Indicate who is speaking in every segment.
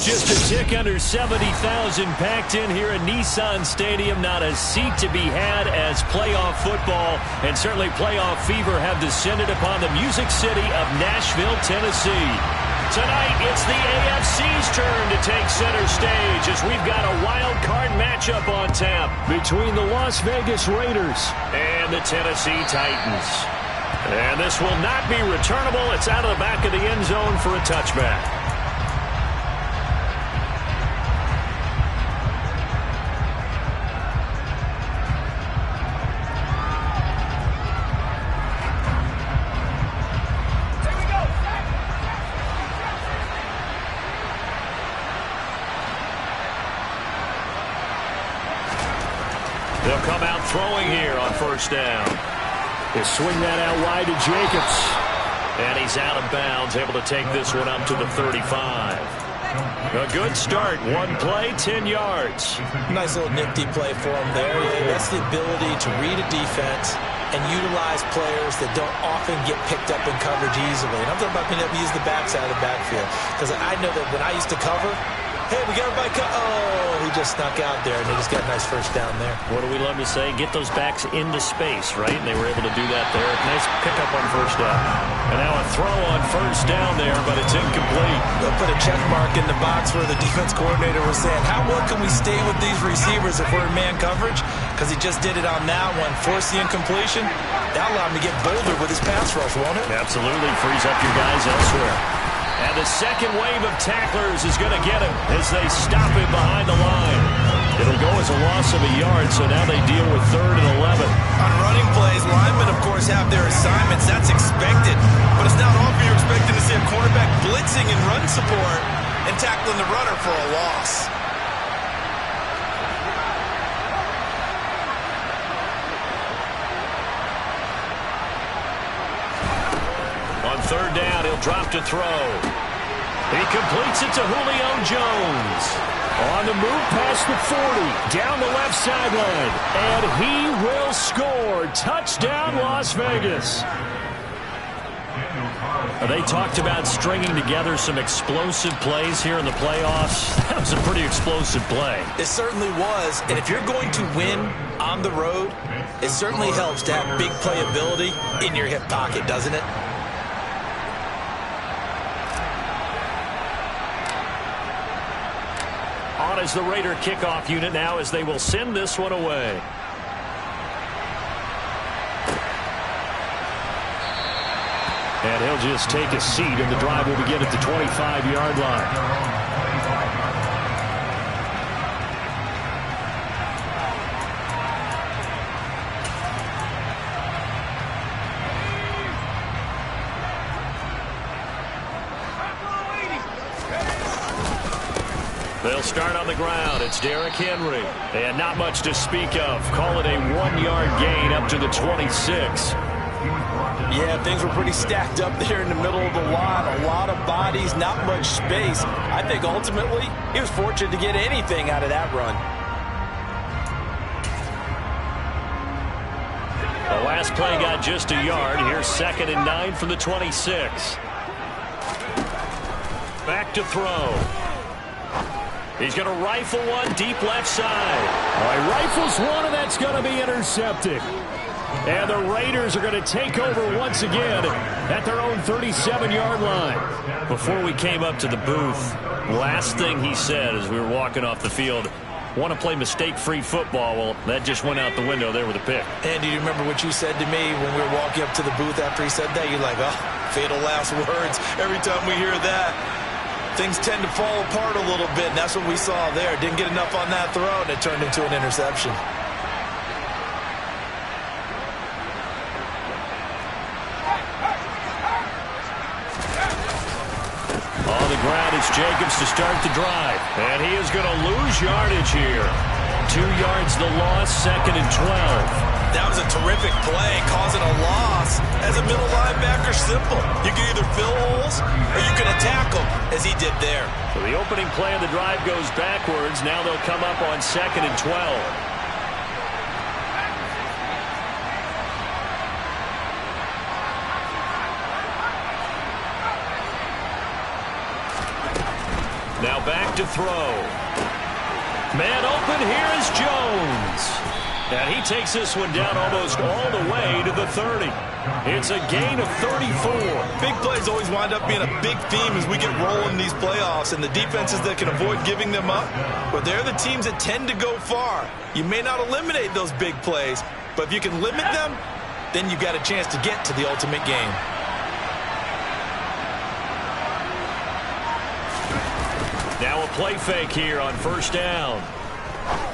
Speaker 1: just a tick under 70,000 packed in here at Nissan Stadium. Not a seat to be had as playoff football and certainly playoff fever have descended upon the Music City of Nashville, Tennessee. Tonight, it's the AFC's turn to take center stage as we've got a wild card matchup on tap between the Las Vegas Raiders and the Tennessee Titans. And this will not be returnable. It's out of the back of the end zone for a touchback. They'll come out throwing here on first down. They swing that out wide to Jacobs. And he's out of bounds, able to take this one up to the 35. A good start. One play, 10 yards.
Speaker 2: Nice little nifty play for him there. That's the ability to read a defense and utilize players that don't often get picked up in coverage easily. And I'm talking about being able to use the backside of the backfield. Because I know that when I used to cover, hey, we got everybody he just snuck out there, and they just got a nice first down there.
Speaker 1: What do we love to say? Get those backs into space, right? And they were able to do that there. Nice pickup on first down. And now a throw on first down there, but it's incomplete.
Speaker 2: They'll put a check mark in the box where the defense coordinator was saying, how well can we stay with these receivers if we're in man coverage? Because he just did it on that one. Force the incompletion. That'll allow him to get bolder with his pass rush, won't it?
Speaker 1: Absolutely. Frees up your guys elsewhere. And the second wave of tacklers is going to get him as they stop him behind the line. It'll go as a loss of a yard, so now they deal with 3rd and 11.
Speaker 2: On running plays, linemen, of course, have their assignments. That's expected. But it's not often you're expecting to see a cornerback blitzing in run support and tackling the runner for a loss.
Speaker 1: On 3rd down, he'll drop to throw. He completes it to Julio Jones. On the move past the 40, down the left sideline. And he will score. Touchdown, Las Vegas. They talked about stringing together some explosive plays here in the playoffs. That was a pretty explosive play.
Speaker 2: It certainly was. And if you're going to win on the road, it certainly helps to have big playability in your hip pocket, doesn't it?
Speaker 1: On as the Raider kickoff unit now as they will send this one away. And he'll just take a seat, and the drive will begin at the 25-yard line. They'll start on the ground. It's Derrick Henry. And not much to speak of. Call it a 1-yard gain up to the 26.
Speaker 2: Yeah, things were pretty stacked up there in the middle of the line. A lot of bodies, not much space. I think ultimately he was fortunate to get anything out of that run.
Speaker 1: The last play got just a yard. Here's 2nd and 9 from the 26. Back to throw. He's going to rifle one deep left side. He rifles one, and that's going to be intercepted. And the Raiders are going to take over once again at their own 37-yard line. Before we came up to the booth, last thing he said as we were walking off the field, want to play mistake-free football. Well, that just went out the window there with a pick.
Speaker 2: And do you remember what you said to me when we were walking up to the booth after he said that? You're like, oh, fatal last words. Every time we hear that, things tend to fall apart a little bit, and that's what we saw there. Didn't get enough on that throw, and it turned into an interception.
Speaker 1: On the ground, it's Jacobs to start the drive. And he is going to lose yardage here. 2 yards the loss, 2nd and 12.
Speaker 2: That was a terrific play, causing a loss. As a middle linebacker, simple. You can either fill holes or you can attack them, as he did there.
Speaker 1: So the opening play of the drive goes backwards. Now they'll come up on 2nd and 12. Now back to throw. Man open, here is Jones. And he takes this one down almost all the way to the 30. It's a gain of 34.
Speaker 2: Big plays always wind up being a big theme as we get rolling in these playoffs, and the defenses that can avoid giving them up, but they're the teams that tend to go far. You may not eliminate those big plays, but if you can limit them, then you've got a chance to get to the ultimate game.
Speaker 1: Now a play fake here on first down.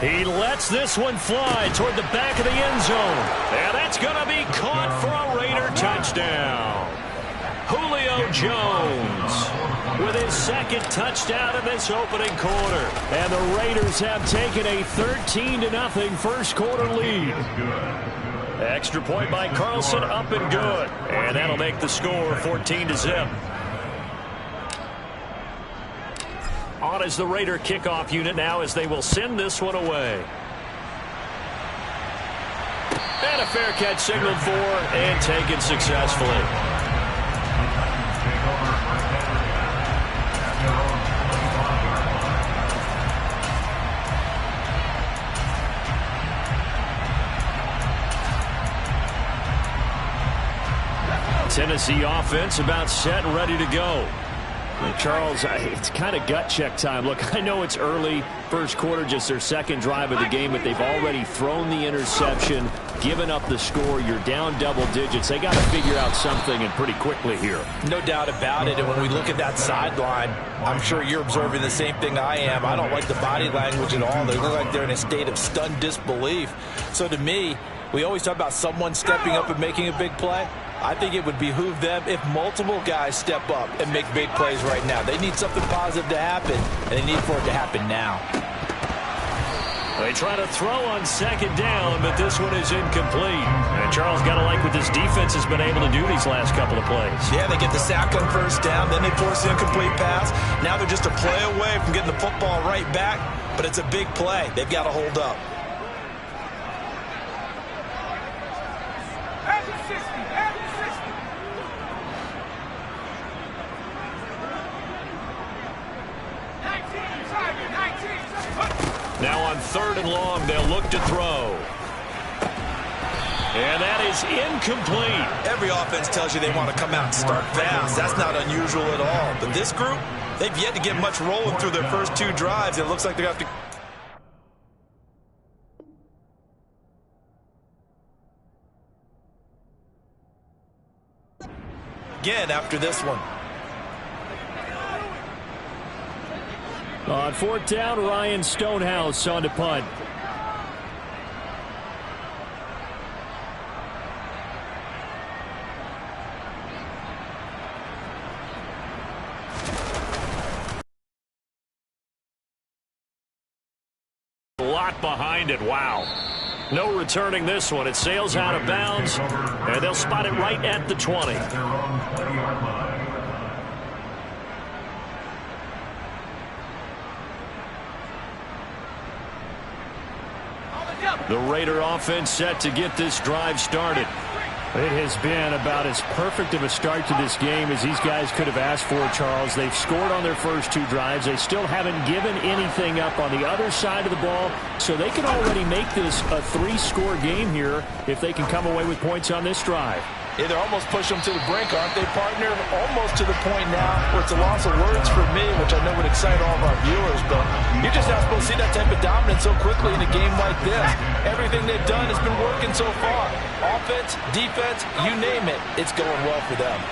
Speaker 1: He lets this one fly toward the back of the end zone. And that's going to be caught for a Raider touchdown. Julio Jones with his second touchdown in this opening quarter. And the Raiders have taken a 13-0 first quarter lead. Extra point by Carlson, up and good. And that'll make the score 14-0. On is the Raider kickoff unit now as they will send this one away. And a fair catch signaled for and taken successfully. Tennessee offense about set and ready to go. Charles, it's kind of gut check time. Look, I know it's early, first quarter, just their second drive of the game, but they've already thrown the interception, given up the score. You're down double digits. They got to figure out something, and pretty quickly here.
Speaker 2: No doubt about it, and when we look at that sideline, I'm sure you're observing the same thing I am. I don't like the body language at all. They look like they're in a state of stunned disbelief. So to me, we always talk about someone stepping up and making a big play. I think it would behoove them if multiple guys step up and make big plays right now. They need something positive to happen, and they need for it to happen now.
Speaker 1: They try to throw on second down, but this one is incomplete. And Charles, got to like what this defense has been able to do these last couple of plays.
Speaker 2: Yeah, they get the sack on first down, then they force the incomplete pass. Now they're just a play away from getting the football right back, but it's a big play. They've got to hold up.
Speaker 1: Now on third and long, they'll look to throw. And that is incomplete.
Speaker 2: Every offense tells you they want to come out and start fast. That's not unusual at all. But this group, they've yet to get much rolling through their first two drives. It looks like they're going to have to again after this one.
Speaker 1: On fourth down, Ryan Stonehouse on to punt. A lot behind it. Wow. No returning this one. It sails out of bounds, and they'll spot it right at the 20. The Raider offense set to get this drive started. It has been about as perfect of a start to this game as these guys could have asked for, Charles. They've scored on their first two drives. They still haven't given anything up on the other side of the ball, so they can already make this a three-score game here if they can come away with points on this drive.
Speaker 2: Yeah, they're almost pushing them to the brink, aren't they, partner? Almost to the point now where it's a loss of words for me, which I know would excite all of our viewers, but you're just not supposed to see that type of dominance so quickly in a game like this. Everything they've done has been working so far. Offense, defense, you name it, it's going well for them.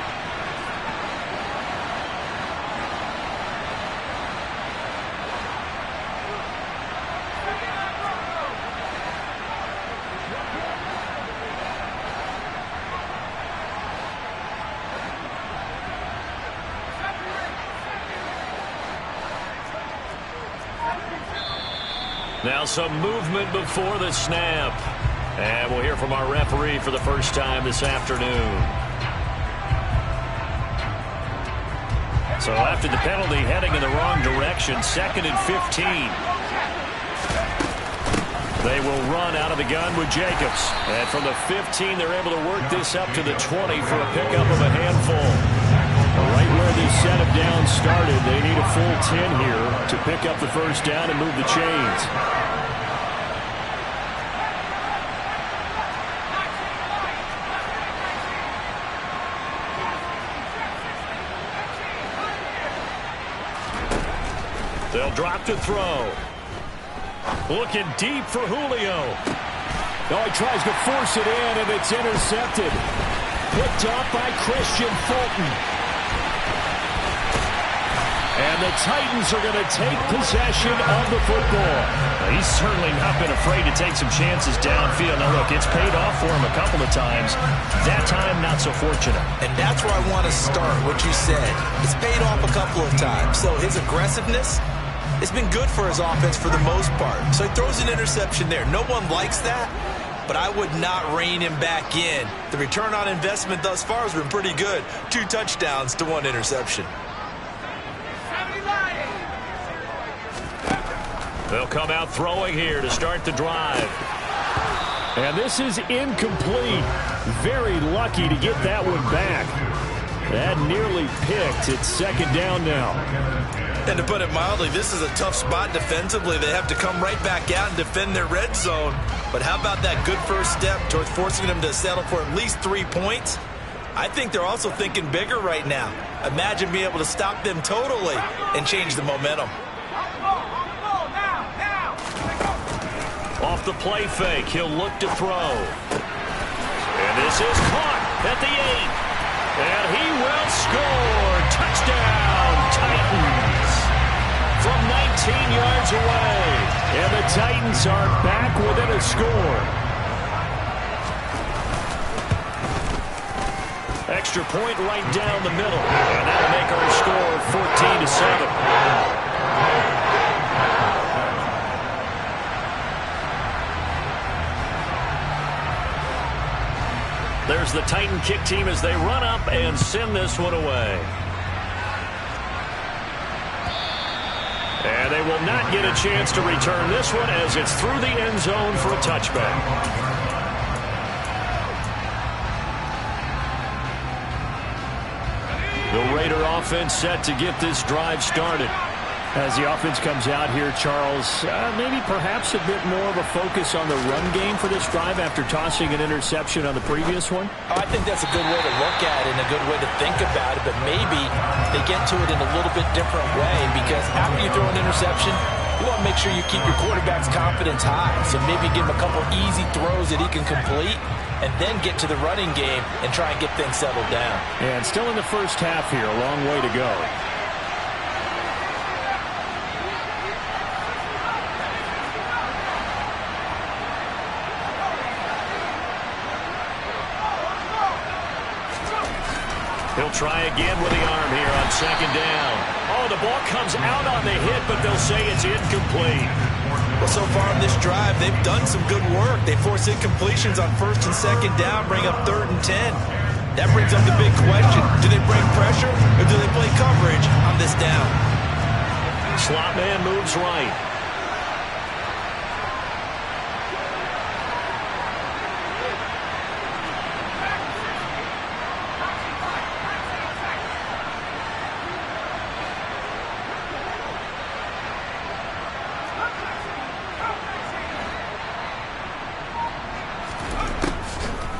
Speaker 1: Now some movement before the snap. And we'll hear from our referee for the first time this afternoon. So after the penalty, heading in the wrong direction, 2nd and 15. They will run out of the gun with Jacobs. And from the 15, they're able to work this up to the 20 for a pickup of a handful. Right where this set of downs started. They need a full 10 here to pick up the first down and move the chains. They'll drop to throw. Looking deep for Julio. Oh, he tries to force it in, and it's intercepted. Picked up by Christian Fulton. And the Titans are going to take possession of the football. Well, he's certainly not been afraid to take some chances downfield. Now, look, it's paid off for him a couple of times. That time, not so fortunate.
Speaker 2: And that's where I want to start, what you said. It's paid off a couple of times. So his aggressiveness, it's been good for his offense for the most part. So he throws an interception there. No one likes that, but I would not rein him back in. The return on investment thus far has been pretty good. 2 touchdowns to 1 interception.
Speaker 1: They'll come out throwing here to start the drive. And this is incomplete. Very lucky to get that one back. That nearly picked. It's second down now.
Speaker 2: And to put it mildly, this is a tough spot defensively. They have to come right back out and defend their red zone. But how about that good first step towards forcing them to settle for at least 3 points? I think they're also thinking bigger right now. Imagine being able to stop them totally and change the momentum.
Speaker 1: Off the play fake, he'll look to throw. And this is caught at the 8. And he will score. Touchdown, Titans. From 19 yards away. And the Titans are back within a score. Extra point right down the middle. And that'll make our score 14-7. There's the Titan kick team as they run up and send this one away. And they will not get a chance to return this one as it's through the end zone for a touchback. The Raider offense set to get this drive started. As the offense comes out here, Charles, maybe perhaps a bit more of a focus on the run game for this drive after tossing an interception on the previous one?
Speaker 2: I think that's a good way to look at it and a good way to think about it, but maybe they get to it in a little bit different way, because after you throw an interception, you want to make sure you keep your quarterback's confidence high. So maybe give him a couple easy throws that he can complete, and then get to the running game and try and get things settled down.
Speaker 1: And still in the first half here, a long way to go. He'll try again with the arm here on second down. Oh, the ball comes out on the hit, but they'll say it's incomplete.
Speaker 2: Well, so far on this drive, they've done some good work. They force incompletions on first and second down, bring up 3rd and 10. That brings up the big question. Do they bring pressure, or do they play coverage on this down?
Speaker 1: Slot man moves right.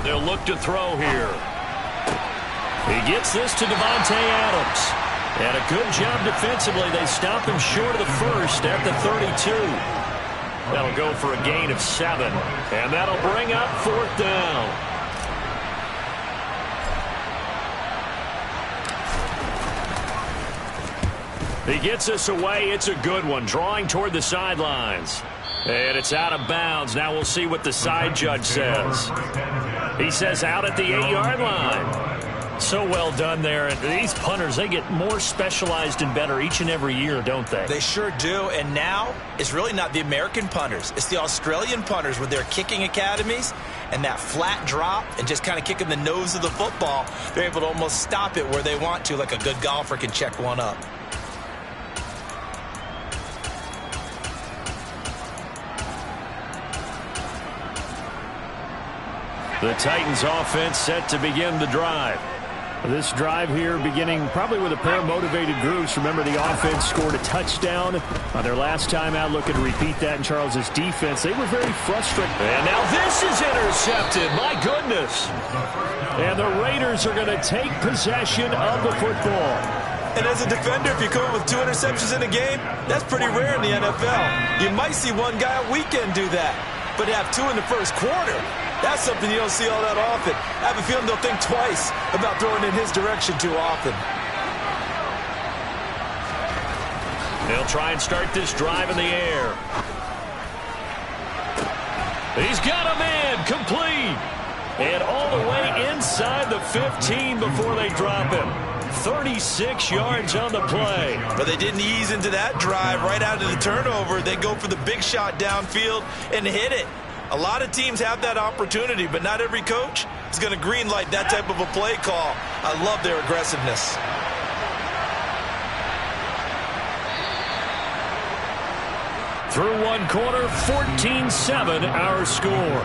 Speaker 1: They'll look to throw here. He gets this to Davante Adams. And a good job defensively. They stop him short of the first at the 32. That'll go for a gain of 7. And that'll bring up 4th down. He gets us away. It's a good one. Drawing toward the sidelines. And it's out of bounds. Now we'll see what the side judge says. He says out at the 8-yard line. So well done there. And these punters, they get more specialized and better each and every year, don't they?
Speaker 2: They sure do. And now it's really not the American punters. It's the Australian punters with their kicking academies and that flat drop and just kind of kicking the nose of the football. They're able to almost stop it where they want to, like a good golfer can check one up. The Titans offense set to begin the drive.
Speaker 1: This drive here beginning probably with a pair of motivated groups. Remember, the offense scored a touchdown on their last time out. Looking to repeat that in Charles's defense. They were very frustrated.
Speaker 3: And now this is intercepted. My goodness.
Speaker 1: And the Raiders are going to take possession of the football.
Speaker 2: And as a defender, if you come up with 2 interceptions in a game, that's pretty rare in the NFL. You might see one guy a weekend do that, but have 2 in the first quarter. That's something you don't see all that often. I have a feeling they'll think twice about throwing in his direction too often.
Speaker 1: They'll try and start this drive in the air. He's got a man complete. And all the way inside the 15 before they drop him. 36 yards on the play.
Speaker 2: But they didn't ease into that drive right out of the turnover. They go for the big shot downfield and hit it. A lot of teams have that opportunity, but not every coach is going to greenlight that type of a play call. I love their aggressiveness.
Speaker 1: Through one quarter, 14-7 our score.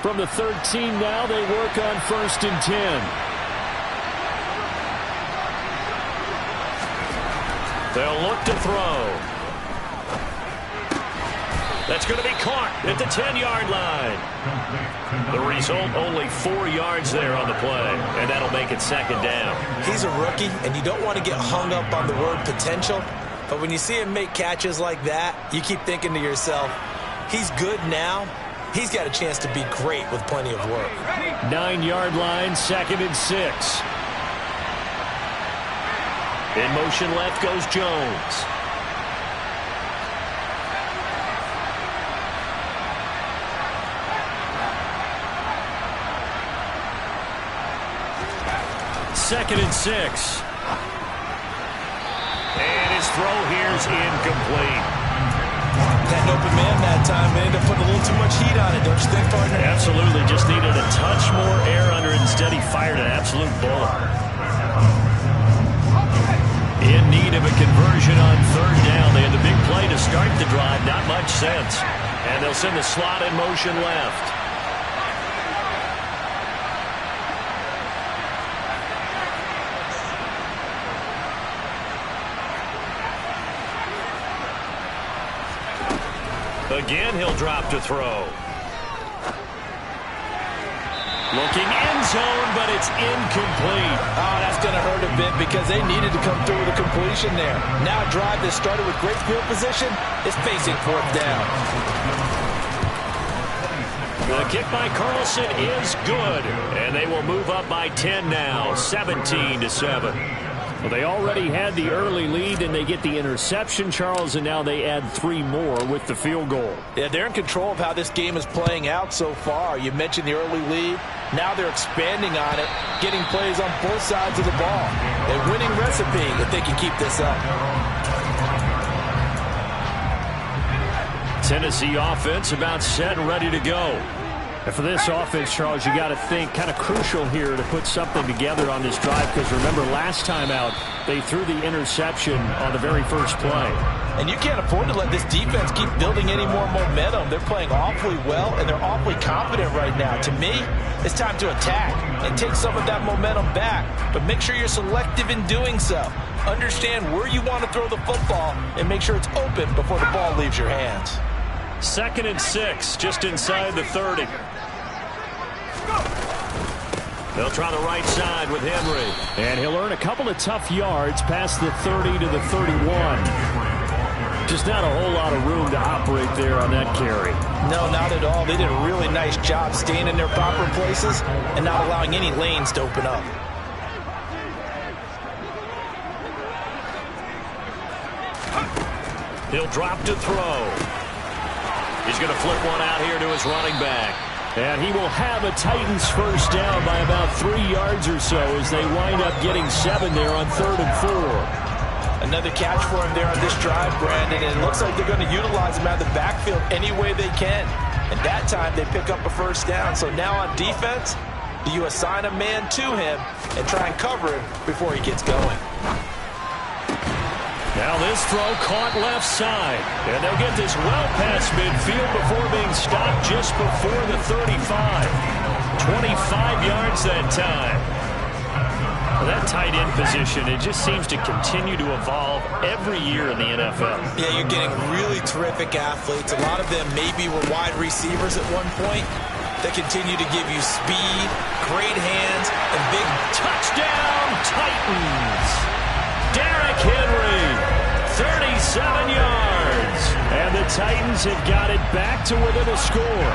Speaker 1: From the 13 now, they work on 1st and 10. They'll look to throw. That's going to be caught at the 10-yard line. The result, only 4 yards there on the play, and that'll make it 2nd down.
Speaker 2: He's a rookie, and you don't want to get hung up on the word potential, but when you see him make catches like that, you keep thinking to yourself, he's good now. He's got a chance to be great with plenty of work.
Speaker 1: 9-yard line, 2nd and 6. In motion left goes Jones. Second and 6. And his throw here's incomplete.
Speaker 2: Had an open man that time, but ended up putting a little too much heat on it, don't you think, partner?
Speaker 1: Absolutely. Just needed a touch more air under it. Instead, he fired an absolute bullet. In need of a conversion on 3rd down. They had the big play to start the drive. Not much sense. And they'll send the slot in motion left. Again, he'll drop to throw. Looking end zone, but it's incomplete.
Speaker 2: Oh, that's going to hurt a bit because they needed to come through with a completion there. Now a drive that started with great field position is facing 4th down.
Speaker 1: The kick by Carlson is good, and they will move up by 10 now, 17-7. Well, they already had the early lead, and they get the interception, Charles, and now they add 3 more with the field goal.
Speaker 2: Yeah, they're in control of how this game is playing out so far. You mentioned the early lead. Now they're expanding on it, getting plays on both sides of the ball. A winning recipe if they can keep this up.
Speaker 1: Tennessee offense about set and ready to go. And for this offense, Charles, you got to think kind of crucial here to put something together on this drive, because remember last time out they threw the interception on the very first play.
Speaker 2: And you can't afford to let this defense keep building any more momentum. They're playing awfully well, and they're awfully confident right now. To me, it's time to attack and take some of that momentum back, but make sure you're selective in doing so. Understand where you want to throw the football and make sure it's open before the ball leaves your hands.
Speaker 1: 2nd and 6, just inside the 30. They'll try the right side with Henry. And he'll earn a couple of tough yards past the 30 to the 31. Just not a whole lot of room to operate there on that carry.
Speaker 2: No, not at all. They did a really nice job staying in their proper places and not allowing any lanes to open up.
Speaker 1: He'll drop to throw. He's going to flip one out here to his running back. And he will have a Titans first down by about 3 yards or so as they wind up getting 7 there on 3rd and 4.
Speaker 2: Another catch for him there on this drive, Brandon, and it looks like they're going to utilize him out of the backfield any way they can. And that time they pick up a first down. So now on defense, do you assign a man to him and try and cover him before he gets going?
Speaker 1: Now this throw caught left side. And they'll get this well past midfield before being stopped just before the 35. 25 yards that time. Well, that tight end position, it just seems to continue to evolve every year in the NFL.
Speaker 2: Yeah, you're getting really terrific athletes. A lot of them maybe were wide receivers at one point. They continue to give you speed, great hands, and big
Speaker 1: touchdown Titans. Derrick Henry, 37 yards. And the Titans have got it back to within a score.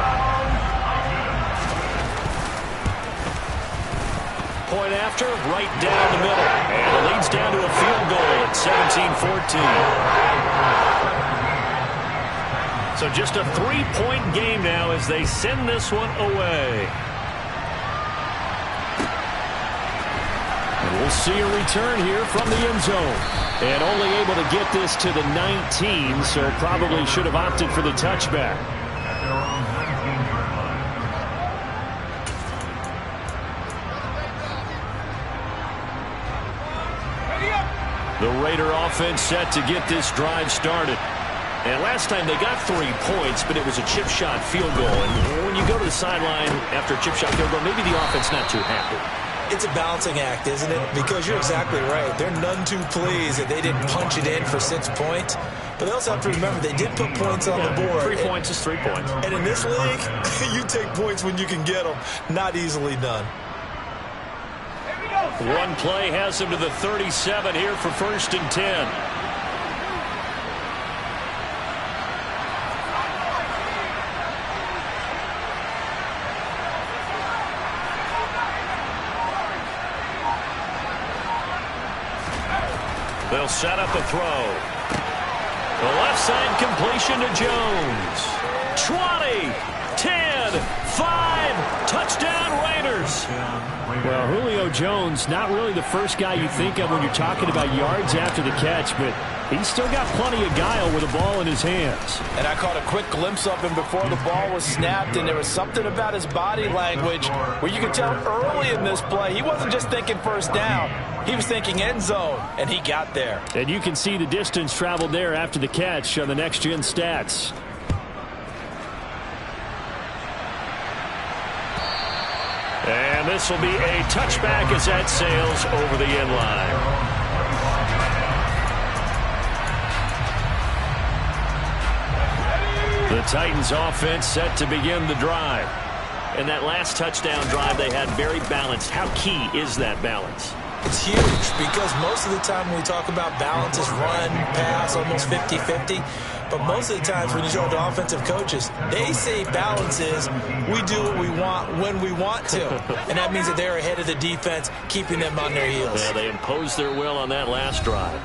Speaker 1: Point after, right down the middle. And it leads down to a field goal at 17-14. So just a 3-point game now as they send this one away. And we'll see a return here from the end zone. And only able to get this to the 19, so probably should have opted for the touchback. The Raider offense set to get this drive started. And last time they got 3 points, but it was a chip shot field goal. And when you go to the sideline after a chip shot field goal, maybe the offense not too happy.
Speaker 2: It's a balancing act, isn't it? Because you're exactly right. They're none too pleased that they didn't punch it in for 6 points. But they also have to remember they did put points on the board.
Speaker 1: 3 points is 3 points.
Speaker 2: And in this league, you take points when you can get them. Not easily done.
Speaker 1: One play has them to the 37 here for 1st and 10. They'll set up a throw. The left side completion to Jones. 20, 10, 5, touchdown Raiders. Well, Julio Jones, not really the first guy you think of when you're talking about yards after the catch, but he's still got plenty of guile with the ball in his hands.
Speaker 4: And I caught a quick glimpse of him before the ball was snapped, and there was something about his body language where you could tell early in this play he wasn't just thinking first down. He was thinking end zone, and he got there.
Speaker 1: And you can see the distance traveled there after the catch on the next-gen stats. And this will be a touchback as that sails over the end line. The Titans offense set to begin the drive. And that last touchdown drive they had very balanced. How key is that balance?
Speaker 2: It's huge because most of the time when we talk about balance is run, pass, almost 50-50. But most of the times when you talk to offensive coaches, they say balance is we do what we want when we want to. And that means that they're ahead of the defense, keeping them on their heels.
Speaker 1: Yeah, they imposed their will on that last drive.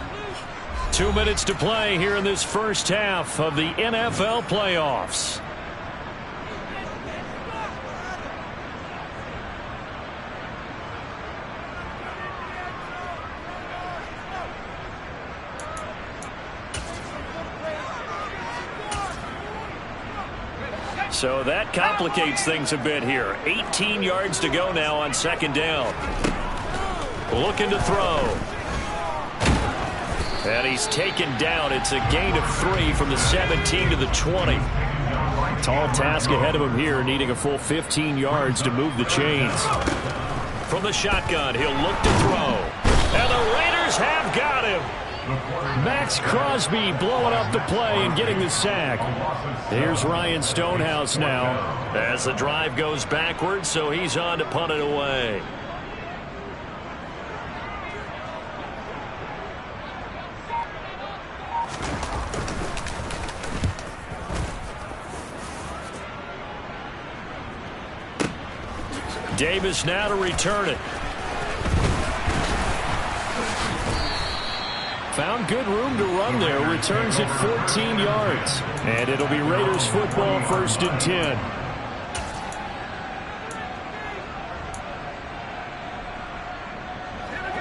Speaker 1: 2 minutes to play here in this first half of the NFL playoffs. So that complicates things a bit here. 18 yards to go now on 2nd down. Looking to throw. And he's taken down. It's a gain of 3 from the 17 to the 20. Tall task ahead of him here, needing a full 15 yards to move the chains. From the shotgun, he'll look to throw. And the Raiders have got him. Max Crosby blowing up the play and getting the sack. Here's Ryan Stonehouse now as the drive goes backwards, so he's on to punt it away. Davis now to return it. Found good room to run there. Returns it 14 yards. And it'll be Raiders football, 1st and 10.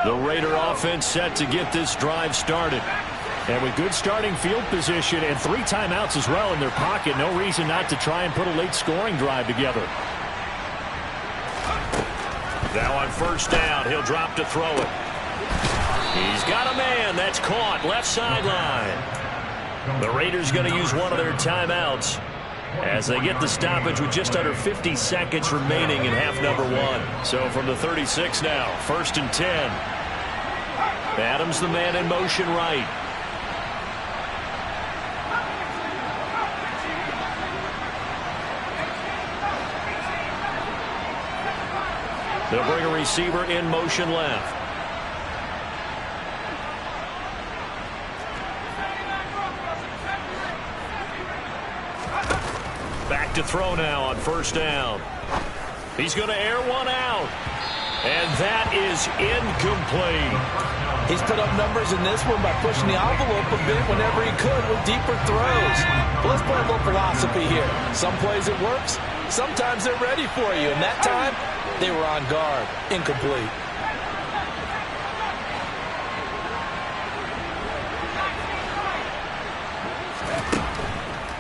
Speaker 1: The Raider offense set to get this drive started. And with good starting field position and 3 timeouts as well in their pocket, no reason not to try and put a late scoring drive together. Now on 1st down, he'll drop to throw it. He's got a man. That's caught. Left sideline. The Raiders going to use one of their timeouts as they get the stoppage with just under 50 seconds remaining in half number one. So from the 36 now, 1st and 10. Adams the man in motion right. They'll bring a receiver in motion left. Back to throw now on 1st down. He's going to air one out. And that is incomplete.
Speaker 4: He's put up numbers in this one by pushing the envelope a bit whenever he could with deeper throws. But let's play a little philosophy here. Some plays it works. Sometimes they're ready for you. And that time, they were on guard. Incomplete.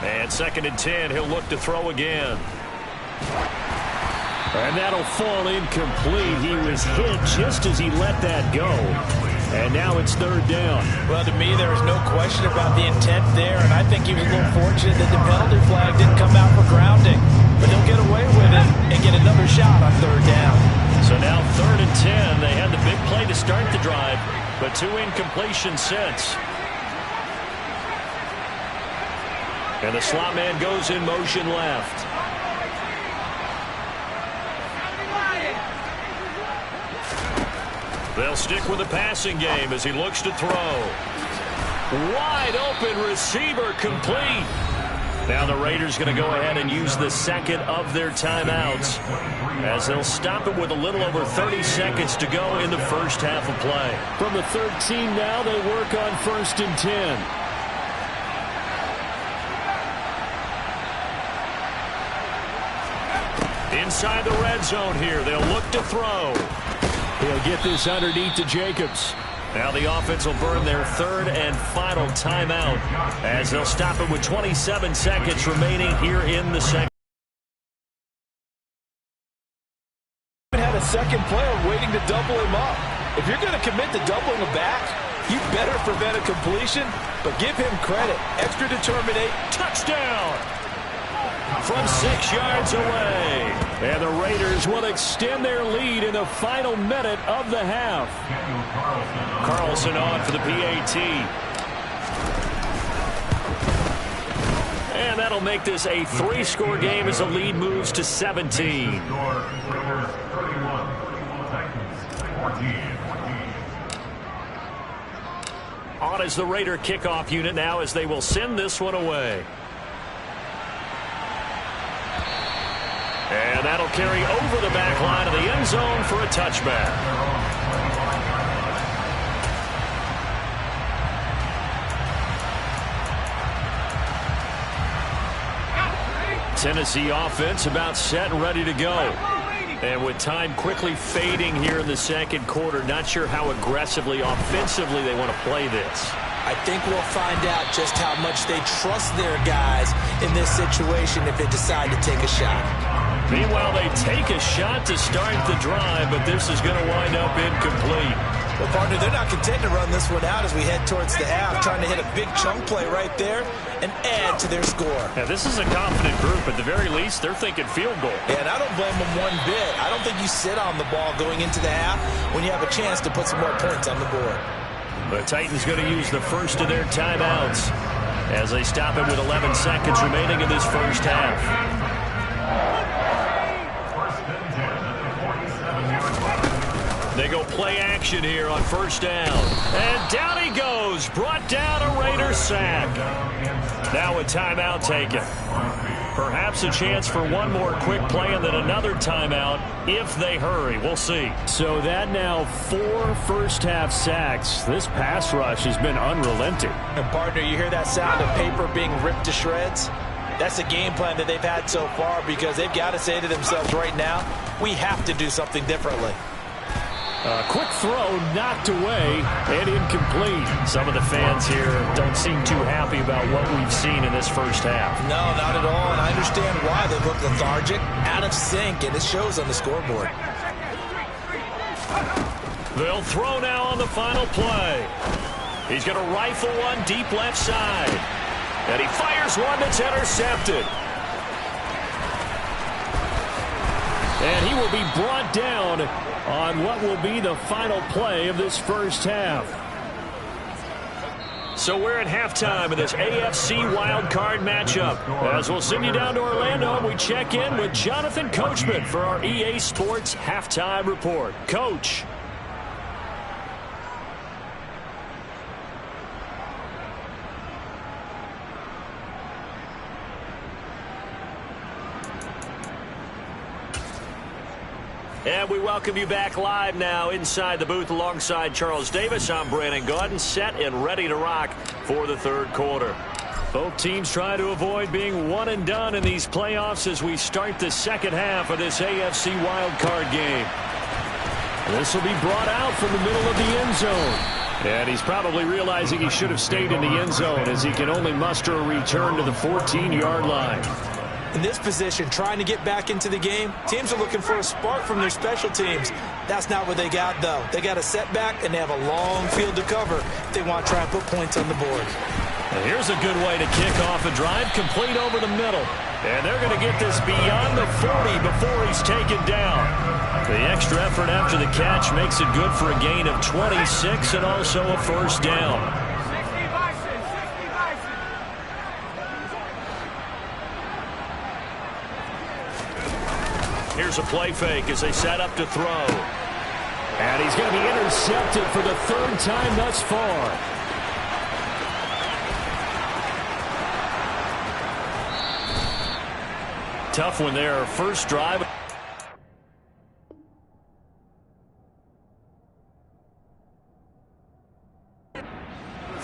Speaker 1: And 2nd and 10, he'll look to throw again. And that'll fall incomplete. He was hit just as he let that go. And now it's 3rd down.
Speaker 4: Well, to me, there is no question about the intent there. And I think he was a little fortunate that the penalty flag didn't come out for grounding. But they'll get away with it and get another shot on 3rd down.
Speaker 1: So now 3rd and 10. They had the big play to start the drive, but 2 incompletions since. And the slot man goes in motion left. They'll stick with the passing game as he looks to throw. Wide open receiver complete. Now the Raiders going to go ahead and use the 2nd of their timeouts as they'll stop it with a little over 30 seconds to go in the first half of play.
Speaker 3: From the 13 now, they work on 1st and 10.
Speaker 1: Inside the red zone here, they'll look to throw.
Speaker 3: He'll get this underneath to Jacobs.
Speaker 1: Now the offense will burn their 3rd and final timeout as they'll stop it with 27 seconds remaining here in the second.
Speaker 4: Had a second player waiting to double him up. If you're going to commit to doubling him back, you better prevent a completion, but give him credit. Extra determination.
Speaker 1: Touchdown! From 6 yards away.
Speaker 3: And the Raiders will extend their lead in the final minute of the half.
Speaker 1: Carlson on for the PAT. And that'll make this a 3-score game as the lead moves to 17. On is the Raider kickoff unit now as they will send this one away. And that'll carry over the back line of the end zone for a touchback. Tennessee offense about set and ready to go. And with time quickly fading here in the second quarter, not sure how aggressively, offensively they want to play this.
Speaker 2: I think we'll find out just how much they trust their guys in this situation if they decide to take a shot.
Speaker 1: Meanwhile, they take a shot to start the drive, but this is going to wind up incomplete.
Speaker 2: Well, partner, they're not content to run this one out as we head towards the half, trying to hit a big chunk play right there and add to their score.
Speaker 1: Now, this is a confident group. At the very least, they're thinking field goal.
Speaker 2: Yeah, and I don't blame them one bit. I don't think you sit on the ball going into the half when you have a chance to put some more points on the board.
Speaker 1: The Titans going to use the first of their timeouts as they stop it with 11 seconds remaining in this first half. They go play action here on 1st down. And down he goes. Brought down a Raider sack. Now a timeout taken. Perhaps a chance for one more quick play and then another timeout if they hurry. We'll see.
Speaker 3: So that now 4 first-half sacks. This pass rush has been unrelenting.
Speaker 4: And, partner, you hear that sound of paper being ripped to shreds? That's a game plan that they've had so far because they've got to say to themselves right now, we have to do something differently.
Speaker 3: A quick throw knocked away and incomplete.
Speaker 1: Some of the fans here don't seem too happy about what we've seen in this first half.
Speaker 2: No, not at all, and I understand why. They look lethargic, out of sync, and it shows on the scoreboard.
Speaker 1: They'll throw now on the final play. He's going to rifle one deep left side. And he fires one that's intercepted. And he will be brought down on what will be the final play of this first half. So we're at halftime in this AFC wildcard matchup. As we'll send you down to Orlando, and we check in with Jonathan Coachman for our EA Sports Halftime Report. Coach. And we welcome you back live now inside the booth alongside Charles Davis. I'm Brandon Gaudin, set and ready to rock for the third quarter. Both teams try to avoid being one and done in these playoffs as we start the second half of this AFC wildcard game. This will be brought out from the middle of the end zone. And he's probably realizing he should have stayed in the end zone as he can only muster a return to the 14-yard line.
Speaker 2: In this position, trying to get back into the game, teams are looking for a spark from their special teams. That's not what they got, though. They got a setback, and they have a long field to cover if they want to try and put points on the board.
Speaker 1: And here's a good way to kick off a drive, complete over the middle. And they're going to get this beyond the 40 before he's taken down. The extra effort after the catch makes it good for a gain of 26 and also a first down. Here's a play fake as they set up to throw. And he's going to be intercepted for the third time thus far. Tough one there. First drive.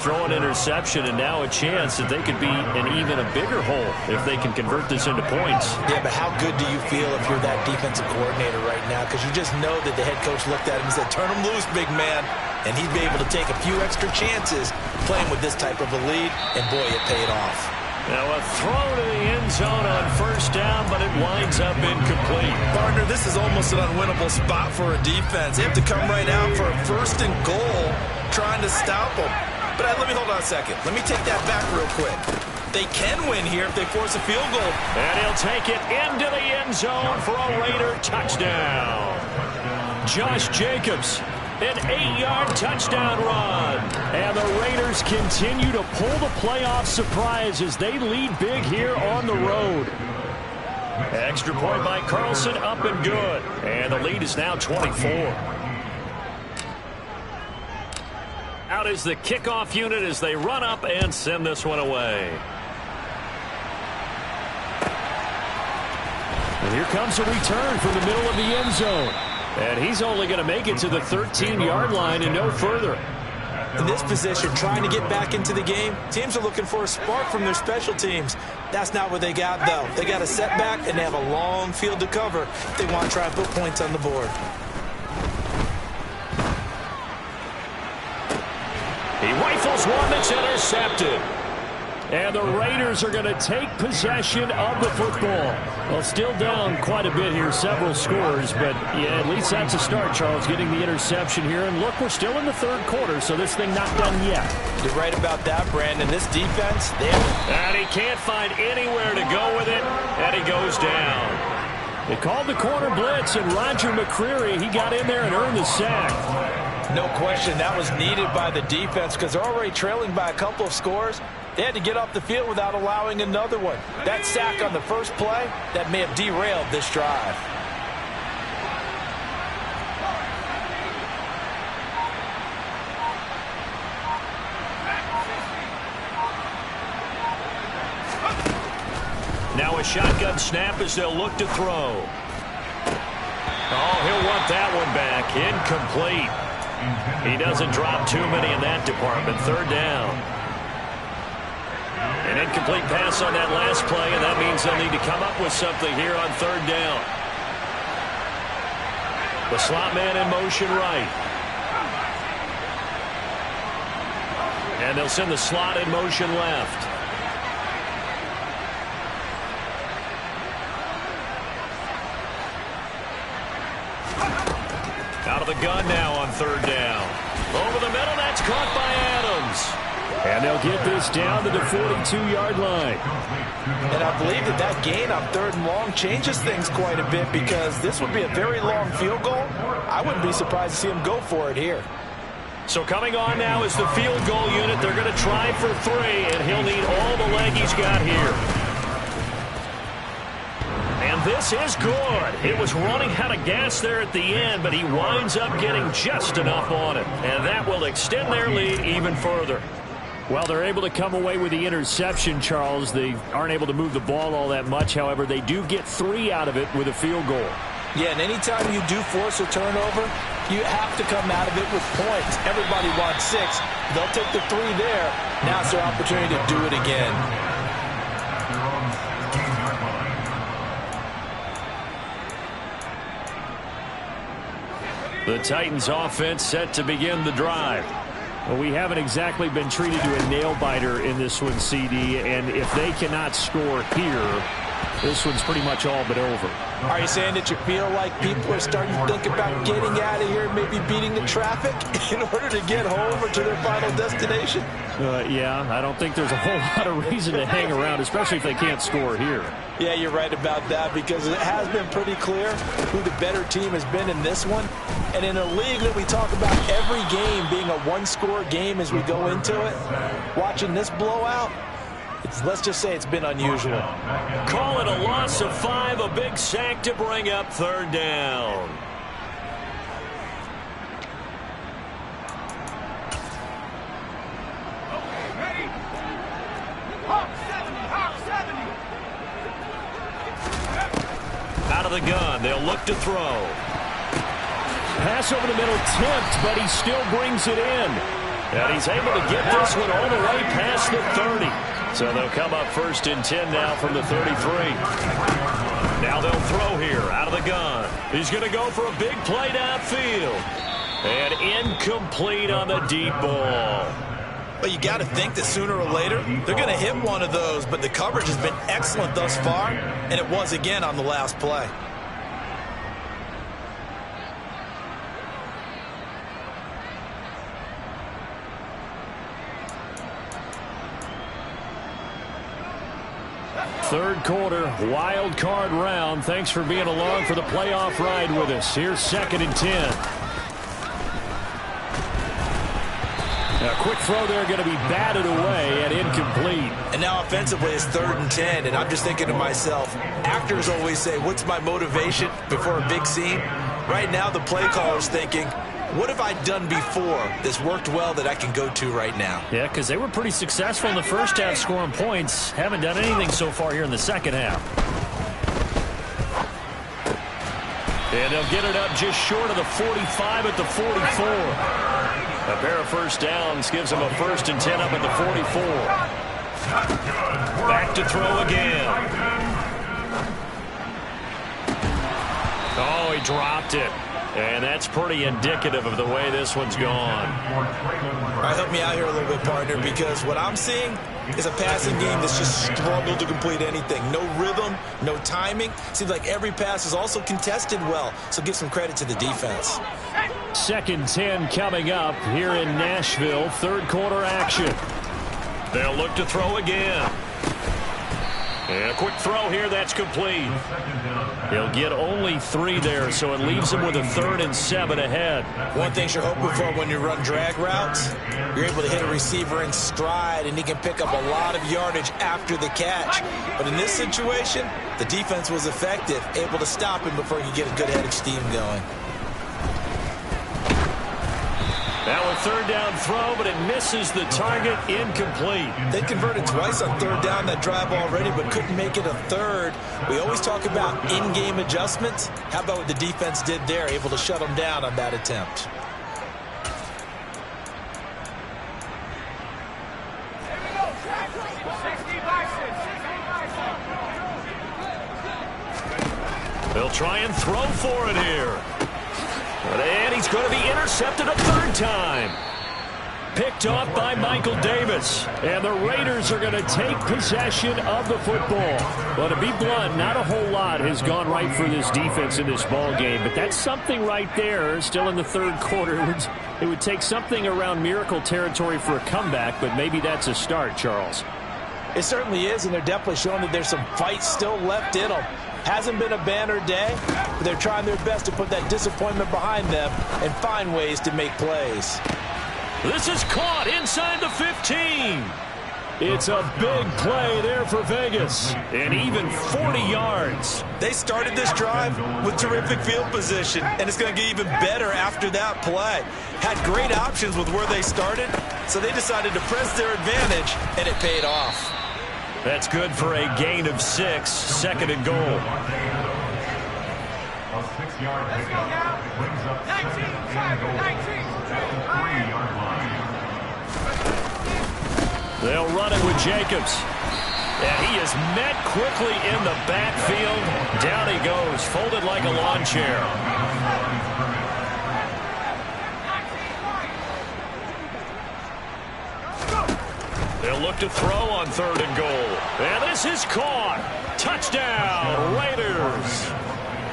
Speaker 1: Throw an interception, and now a chance that they could be in even a bigger hole if they can convert this into points.
Speaker 2: Yeah, but how good do you feel if you're that defensive coordinator right now? Because you just know that the head coach looked at him and said, turn him loose, big man. And he'd be able to take a few extra chances playing with this type of a lead, and boy, it paid off.
Speaker 1: Now a throw to the end zone on first down, but it winds up incomplete.
Speaker 4: Partner, this is almost an unwinnable spot for a defense. They have to come right out for a first and goal trying to stop them. But let me hold on a second. Let me take that back real quick. They can win here if they force a field goal.
Speaker 1: And he'll take it into the end zone for a Raider touchdown. Josh Jacobs, an 8-yard touchdown run. And the Raiders continue to pull the playoff surprise as they lead big here on the road. Extra point by Carlson, up and good. And the lead is now 24. Out is the kickoff unit as they run up and send this one away. And here comes a return from the middle of the end zone. And he's only going to make it to the 13-yard line and no further.
Speaker 2: In this position, trying to get back into the game, teams are looking for a spark from their special teams. That's not what they got, though. They got a setback, and they have a long field to cover if they want to try and put points on the board.
Speaker 1: He rifles one that's intercepted. And the Raiders are going to take possession of the football. Well, still down quite a bit here, several scores, but yeah, at least that's a start, Charles, getting the interception here. And look, we're still in the third quarter, so this thing not done yet.
Speaker 4: You're right about that, Brandon. This defense,
Speaker 1: and he can't find anywhere to go with it, and he goes down. They called the corner blitz, and Roger McCreary, he got in there and earned the sack.
Speaker 4: No question, that was needed by the defense because they're already trailing by a couple of scores. They had to get off the field without allowing another one. That sack on the first play, that may have derailed this drive.
Speaker 1: Now a shotgun snap as they'll look to throw. Oh, he'll want that one back. Incomplete. He doesn't drop too many in that department. Third down. An incomplete pass on that last play, and that means they'll need to come up with something here on third down. The slot man in motion right. And they'll send the slot in motion left. Out of Out of the gun now on third down. Over the middle, that's caught by Adams.
Speaker 3: And they'll get this down to the 42-yard line.
Speaker 4: And I believe that gain on third and long changes things quite a bit, because this would be a very long field goal. I wouldn't be surprised to see him go for it here.
Speaker 1: So coming on now is the field goal unit. They're going to try for 3, and he'll need all the leg he's got here. And this is good. It was running out of gas there at the end, but he winds up getting just enough on it. And that will extend their lead even further.
Speaker 3: Well, they're able to come away with the interception, Charles. They aren't able to move the ball all that much. However, they do get 3 out of it with a field goal.
Speaker 4: Yeah, and anytime you do force a turnover, you have to come out of it with points. Everybody wants 6. They'll take the 3 there. Now it's their opportunity to do it again.
Speaker 1: The Titans offense set to begin the drive.
Speaker 3: Well, we haven't exactly been treated to a nail-biter in this one, CD, and if they cannot score here, this one's pretty much all but over.
Speaker 4: Are you saying that you feel like people are starting to think about getting out of here, maybe beating the traffic in order to get home or to their final destination?
Speaker 3: Yeah, I don't think there's a whole lot of reason to hang around, especially if they can't score here.
Speaker 4: Yeah, you're right about that, because it has been pretty clear who the better team has been in this one. And in a league that we talk about every game being a one-score game as we go into it, watching this blowout, let's just say it's been unusual.
Speaker 1: Call it a loss of 5, a big sack to bring up third down. Out of the gun, they'll look to throw.
Speaker 3: Pass over the middle, tipped, but he still brings it in.
Speaker 1: And he's able to get this one all the way past the 30. So they'll come up 1st and 10 now from the 33. Now they'll throw here out of the gun. He's going to go for a big play downfield. And incomplete on the deep ball.
Speaker 2: But you got to think that sooner or later they're going to hit one of those, but the coverage has been excellent thus far, and it was again on the last play.
Speaker 3: Third quarter, wild card round. Thanks for being along for the playoff ride with us. Here's 2nd and 10. A quick throw there, going to be batted away and incomplete.
Speaker 2: And now offensively it's 3rd and 10, and I'm just thinking to myself, actors always say, what's my motivation before a big scene? Right now the play caller's thinking, what have I done before that's worked well that I can go to right now?
Speaker 3: Yeah, because they were pretty successful in the first half scoring points. Haven't done anything so far here in the second half.
Speaker 1: And they'll get it up just short of the 45 at the 44. A pair of first downs gives them a 1st and 10 up at the 44. Back to throw again. Oh, he dropped it. And that's pretty indicative of the way this one's gone.
Speaker 2: All right, help me out here a little bit, partner, because what I'm seeing is a passing game that's just struggled to complete anything. No rhythm, no timing. Seems like every pass is also contested well, so give some credit to the defense.
Speaker 3: 2nd 10 coming up here in Nashville. Third quarter action.
Speaker 1: They'll look to throw again. And a quick throw here, that's complete.
Speaker 3: He'll get only 3 there, so it leaves him with a 3rd and 7 ahead.
Speaker 2: One thing you're hoping for when you run drag routes, you're able to hit a receiver in stride, and he can pick up a lot of yardage after the catch. But in this situation, the defense was effective, able to stop him before he could get a good head of steam going.
Speaker 1: Now a 3rd down throw, but it misses the target, incomplete.
Speaker 2: They converted twice on 3rd down that drive already, but couldn't make it a 3rd. We always talk about in-game adjustments. How about what the defense did there, able to shut them down on that attempt?
Speaker 1: They'll try and throw for it here. And he's going to be intercepted a 3rd time. picked off by Michael Davis.
Speaker 3: And the Raiders are going to take possession of the football. Well, to be blunt, not a whole lot has gone right for this defense in this ball game, but that's something right there. Still in the third quarter. It would take something around miracle territory for a comeback, but maybe that's a start, Charles.
Speaker 4: It certainly is, and they're definitely showing that there's some fight still left in them. Hasn't been a banner day, but they're trying their best to put that disappointment behind them and find ways to make plays.
Speaker 1: This is caught inside the 15.
Speaker 3: It's a big play there for Vegas.
Speaker 1: And even 40 yards.
Speaker 2: They started this drive with terrific field position, and it's going to get even better after that play. Had great options with where they started, so they decided to press their advantage, and it paid off.
Speaker 1: That's good for a gain of 6, second and goal.
Speaker 5: A 6-yard pickup brings up 2nd and goal at the 3-yard line.
Speaker 1: They'll run it with Jacobs. And he is met quickly in the backfield. Down he goes, folded like a lawn chair. They'll look to throw on 3rd and goal. And this is caught. Touchdown, Raiders.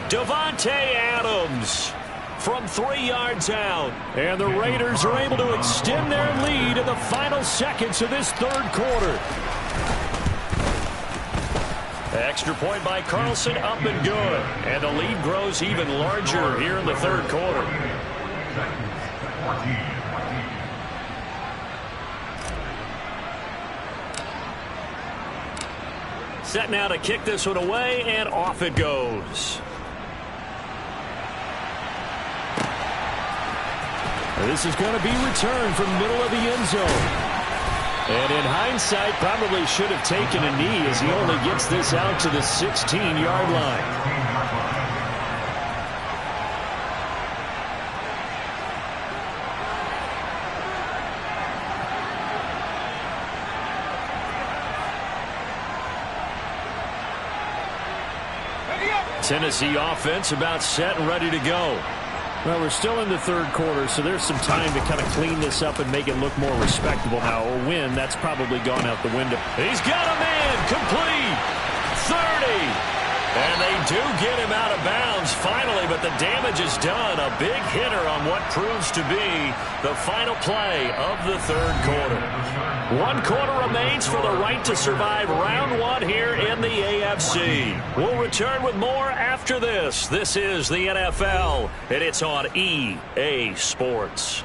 Speaker 1: Davante Adams from 3 yards out.
Speaker 3: And the Raiders are able to extend their lead in the final seconds of this third quarter.
Speaker 1: Extra point by Carlson, up and good. And the lead grows even larger here in the third quarter. Set now to kick this one away, and off it goes.
Speaker 3: This is going to be returned from middle of the end zone. And in hindsight, probably should have taken a knee as he only gets this out to the 16-yard line.
Speaker 1: Tennessee offense about set and ready to go.
Speaker 3: Well, we're still in the third quarter, so there's some time to kind of clean this up and make it look more respectable now. A win, that's probably gone out the window.
Speaker 1: He's got a man, complete, 30. And they do get him out of bounds finally, but the damage is done. A big hitter on what proves to be the final play of the third quarter. 1 quarter remains for the right to survive round 1 here in the AFC. We'll return with more after this. This is the NFL, and it's on EA Sports.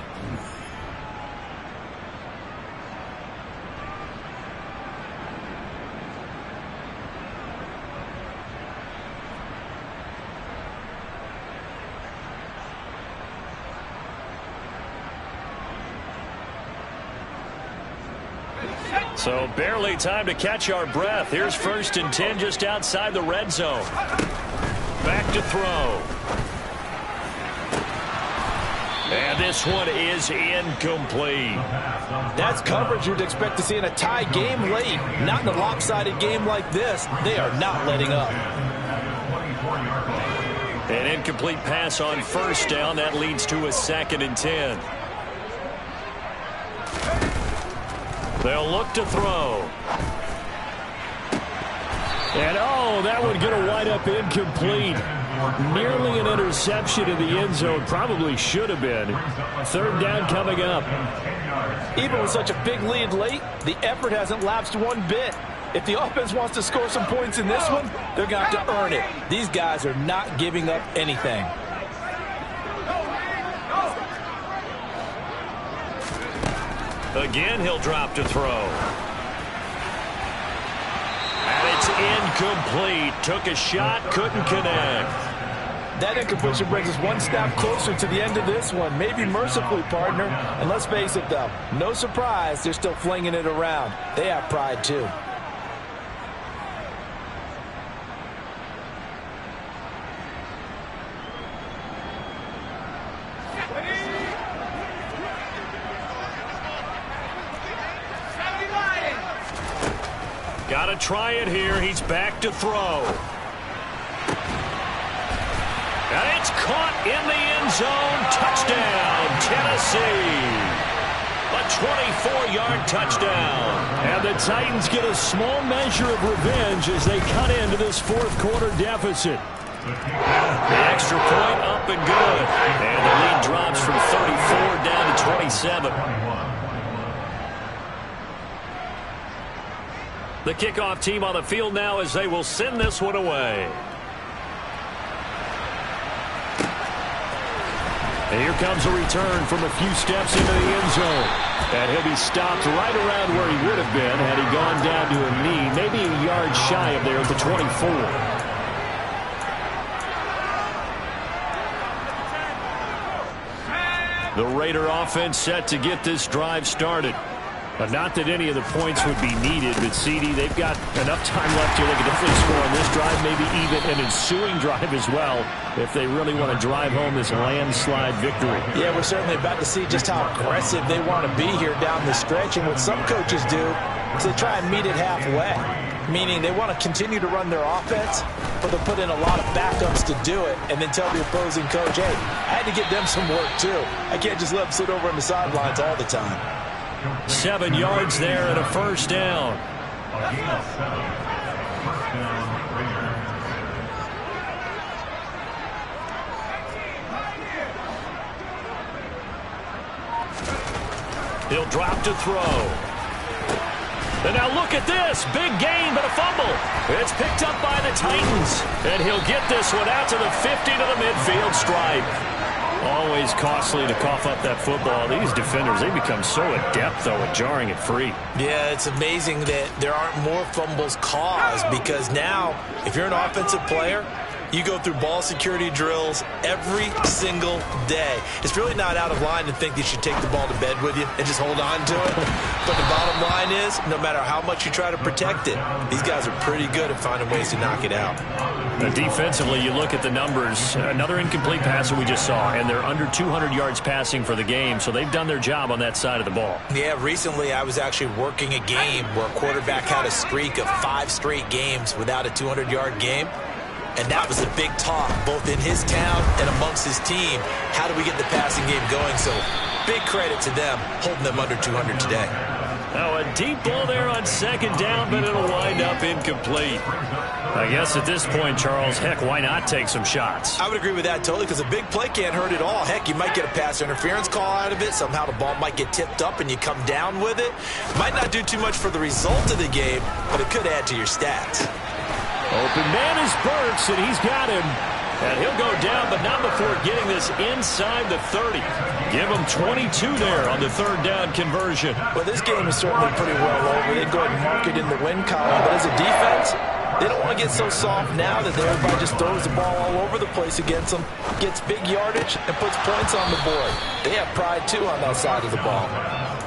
Speaker 1: So barely time to catch our breath. Here's 1st and 10 just outside the red zone. Back to throw. And this one is incomplete.
Speaker 4: That's coverage you'd expect to see in a tie game late. Not in a lopsided game like this. They are not letting up.
Speaker 1: An incomplete pass on 1st down. That leads to a 2nd and 10. They'll look to throw.
Speaker 3: And, oh, that would get a wind up incomplete. Nearly an interception in the end zone. Probably should have been. 3rd down coming up.
Speaker 4: Even with such a big lead late, the effort hasn't lapsed one bit. If the offense wants to score some points in this one, they're going to have to earn it. These guys are not giving up anything.
Speaker 1: Again, he'll drop to throw. And it's incomplete. Took a shot, couldn't connect.
Speaker 4: That incompletion brings us one step closer to the end of this one. Maybe mercifully, partner. And let's face it, though, no surprise, they're still flinging it around. They have pride, too.
Speaker 1: Got to try it here. He's back to throw. And it's caught in the end zone. Touchdown, Tennessee. A 24-yard touchdown.
Speaker 3: And the Titans get a small measure of revenge as they cut into this fourth-quarter deficit.
Speaker 1: The extra point up and good. And the lead drops from 34 down to 27. The kickoff team on the field now as they will send this one away.
Speaker 3: And here comes a return from a few steps into the end zone. And he'll be stopped right around where he would have been had he gone down to a knee, maybe a yard shy of there at the 24. The Raider offense set to get this drive started. But not that any of the points would be needed, but CD, they've got enough time left here. They can definitely score on this drive, maybe even an ensuing drive as well, if they really want to drive home this landslide victory.
Speaker 2: Yeah, we're certainly about to see just how aggressive they want to be here down the stretch. And what some coaches do is they try and meet it halfway, meaning they want to continue to run their offense, but they'll put in a lot of backups to do it and then tell the opposing coach, hey, I had to get them some work too. I can't just let them sit over on the sidelines all the time.
Speaker 1: 7 yards there and a first down. He'll drop to throw. And now look at this. Big gain, but a fumble. It's picked up by the Titans. And he'll get this one out to the 50 to the midfield stripe. Always costly to cough up that football. These defenders, they become so adept, though, at jarring it free.
Speaker 2: Yeah, it's amazing that there aren't more fumbles caused because now, if you're an offensive player, you go through ball security drills every single day. It's really not out of line to think that you should take the ball to bed with you and just hold on to it. But the bottom line is, no matter how much you try to protect it, these guys are pretty good at finding ways to knock it out.
Speaker 1: Now, defensively, you look at the numbers. Another incomplete pass that we just saw, and they're under 200 yards passing for the game, so they've done their job on that side of the ball.
Speaker 2: Yeah, recently I was actually working a game where a quarterback had a streak of 5 straight games without a 200-yard game. And that was a big talk, both in his town and amongst his team. How do we get the passing game going? So big credit to them, holding them under 200 today.
Speaker 1: Now a deep ball there on second down, but it'll wind up incomplete. I guess at this point, Charles, heck, why not take some shots?
Speaker 2: I would agree with that totally because a big play can't hurt at all. Heck, you might get a pass interference call out of it. Somehow the ball might get tipped up and you come down with it. Might not do too much for the result of the game, but it could add to your stats.
Speaker 3: Open man is Burks, and he's got him.
Speaker 1: And he'll go down, but not before getting this inside the 30. Give him 22 there on the third down conversion.
Speaker 2: Well, this game is certainly pretty well over. They go ahead and mark it in the win column. But as a defense, they don't want to get so soft now that everybody just throws the ball all over the place against them, gets big yardage, and puts points on the board. They have pride, too, on that side of the ball.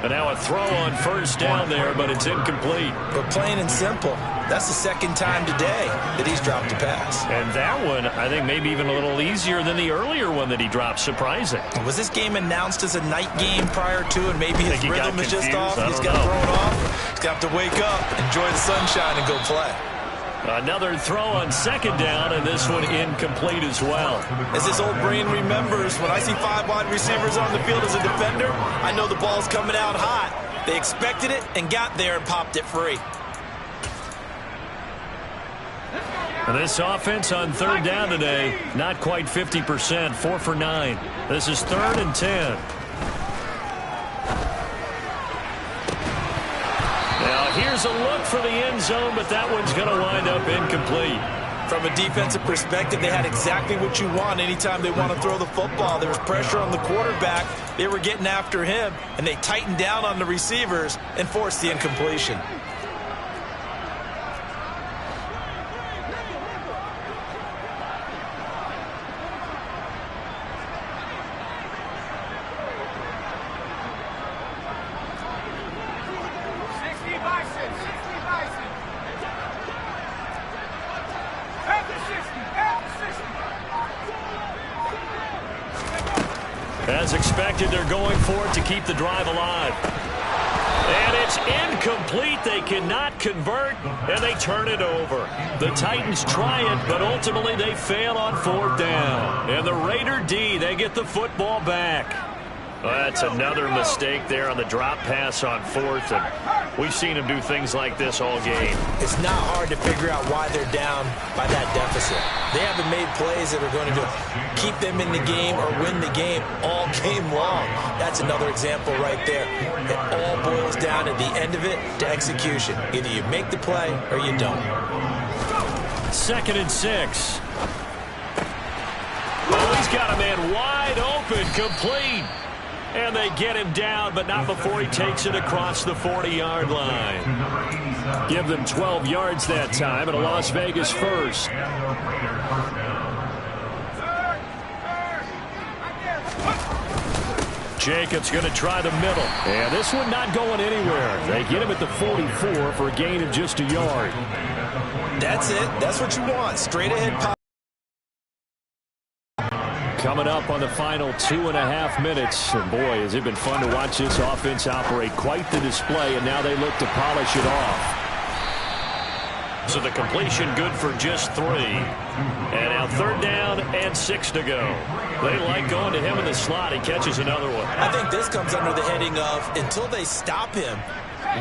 Speaker 1: And now a throw on first down there, but it's incomplete.
Speaker 2: But plain and simple, that's the second time today that he's dropped a pass.
Speaker 1: And that one, I think, maybe even a little easier than the earlier one that he dropped. Surprising.
Speaker 2: Was this game announced as a night game prior to, and maybe his rhythm is just off? He's got thrown off. He's got to wake up, enjoy the sunshine, and go play.
Speaker 1: Another throw on second down, and this one incomplete as well.
Speaker 2: As this old brain remembers, when I see 5 wide receivers on the field as a defender, I know the ball's coming out hot. They expected it and got there and popped it free.
Speaker 1: And this offense on third down today, not quite 50%, 4 for 9. This is 3rd and 10. Now here's a look for the end zone, but that one's going to wind up incomplete.
Speaker 2: From a defensive perspective, they had exactly what you want anytime they want to throw the football. There was pressure on the quarterback. They were getting after him, and they tightened down on the receivers and forced the incompletion.
Speaker 1: As expected, they're going for it to keep the drive alive. And it's incomplete. They cannot convert, and they turn it over. The Titans try it, but ultimately they fail on 4th down. And the Raider D, they get the football back.
Speaker 3: Well, that's another mistake there on the drop pass on fourth. And we've seen him do things like this all game.
Speaker 2: It's not hard to figure out why they're down by that deficit. They haven't made plays that are going to keep them in the game or win the game all game long. That's another example right there. It all boils down at the end of it to execution. Either you make the play or you don't.
Speaker 1: 2nd and 6. Well, he's got a man wide open, complete. And they get him down, but not before he takes it across the 40-yard line. Give them 12 yards that time, and a Las Vegas first. Jacobs going to try the middle. And this one not going anywhere. They get him at the 44 for a gain of just a yard.
Speaker 2: That's it. That's what you want. Straight ahead pop.
Speaker 3: Coming up on the final 2.5 minutes. And boy, has it been fun to watch this offense operate. Quite the display, and now they look to polish it off. So the completion good for just 3. And now 3rd down and 6 to go. They like going to him in the slot. He catches another one.
Speaker 2: I think this comes under the heading of until they stop him,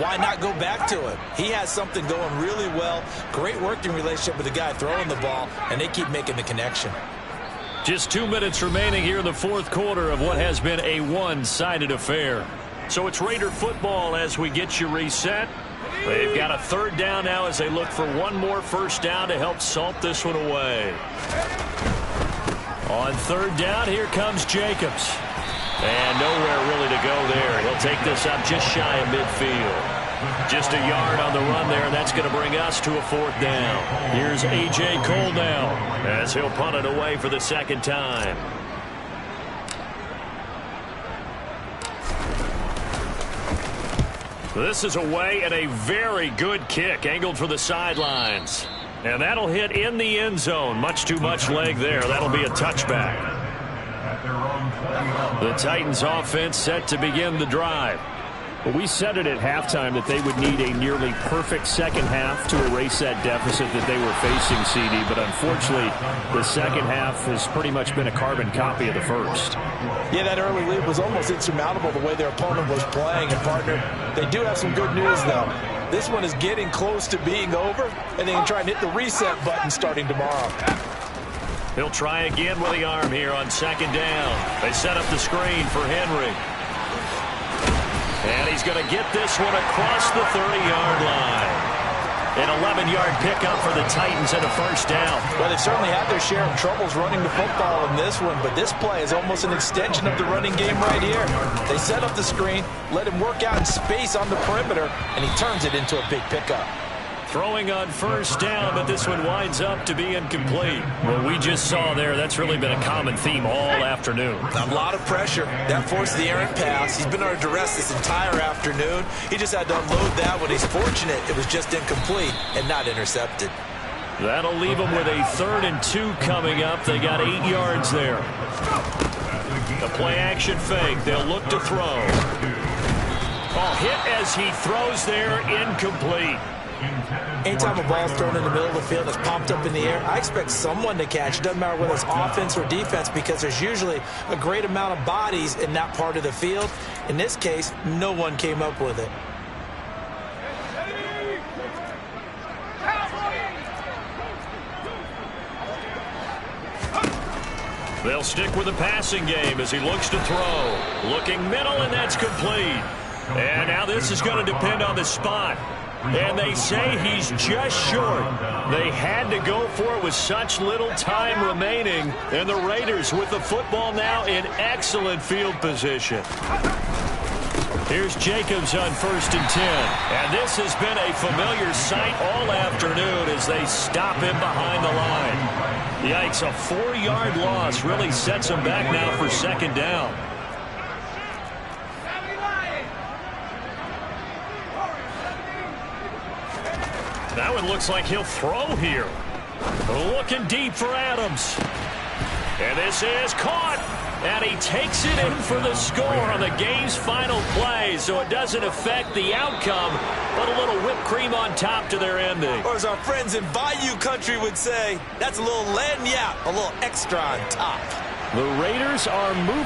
Speaker 2: why not go back to him? He has something going really well. Great working relationship with the guy throwing the ball, and they keep making the connection.
Speaker 1: Just 2 minutes remaining here in the 4th quarter of what has been a one-sided affair. So it's Raider football as we get you reset. They've got a 3rd down now as they look for one more first down to help salt this one away. On 3rd down, here comes Jacobs. And nowhere really to go there. He'll take this up just shy of midfield. Just a yard on the run there, and that's going to bring us to a 4th down. Here's A.J. Cole now as he'll punt it away for the 2nd time. This is away and a very good kick angled for the sidelines. And that'll hit in the end zone. Much too much leg there. That'll be a touchback. The Titans offense set to begin the drive.
Speaker 3: Well, we said it at halftime that they would need a nearly perfect second half to erase that deficit that they were facing, CD. But unfortunately, the second half has pretty much been a carbon copy of the first.
Speaker 4: Yeah, that early lead was almost insurmountable the way their opponent was playing. And, partner, they do have some good news, though. This one is getting close to being over, and they can try and hit the reset button starting tomorrow.
Speaker 1: He'll try again with the arm here on 2nd down. They set up the screen for Henry. And he's going to get this one across the 30-yard line. An 11-yard pickup for the Titans and a first down.
Speaker 4: Well, they've certainly had their share of troubles running the football in this one, but this play is almost an extension of the running game right here. They set up the screen, let him work out in space on the perimeter, and he turns it into a big pickup.
Speaker 1: Throwing on first down, but this one winds up to be incomplete. Well, we just saw there, that's really been a common theme all afternoon.
Speaker 2: A lot of pressure. That forced the errant pass. He's been under duress this entire afternoon. He just had to unload that one. He's fortunate it was just incomplete and not intercepted.
Speaker 1: That'll leave them with a 3rd and 2 coming up. They got 8 yards there. The play action fake. They'll look to throw. Oh, hit as he throws there, incomplete.
Speaker 2: Anytime a ball's thrown in the middle of the field that's popped up in the air, I expect someone to catch. It doesn't matter whether it's offense or defense because there's usually a great amount of bodies in that part of the field. In this case, no one came up with it.
Speaker 1: They'll stick with the passing game as he looks to throw. Looking middle, and that's complete. And now this is going to depend on the spot. And they say he's just short. They had to go for it with such little time remaining. And the Raiders with the football now in excellent field position. Here's Jacobs on 1st and 10. And this has been a familiar sight all afternoon as they stop him behind the line. Yikes, a 4-yard loss really sets him back now for 2nd down. That one looks like he'll throw here. Looking deep for Adams. And this is caught. And he takes it in for the score on the game's final play. So it doesn't affect the outcome, but a little whipped cream on top to their ending.
Speaker 2: Or as our friends in Bayou Country would say, that's a little lagniappe, a little extra on top.
Speaker 3: The Raiders are moving.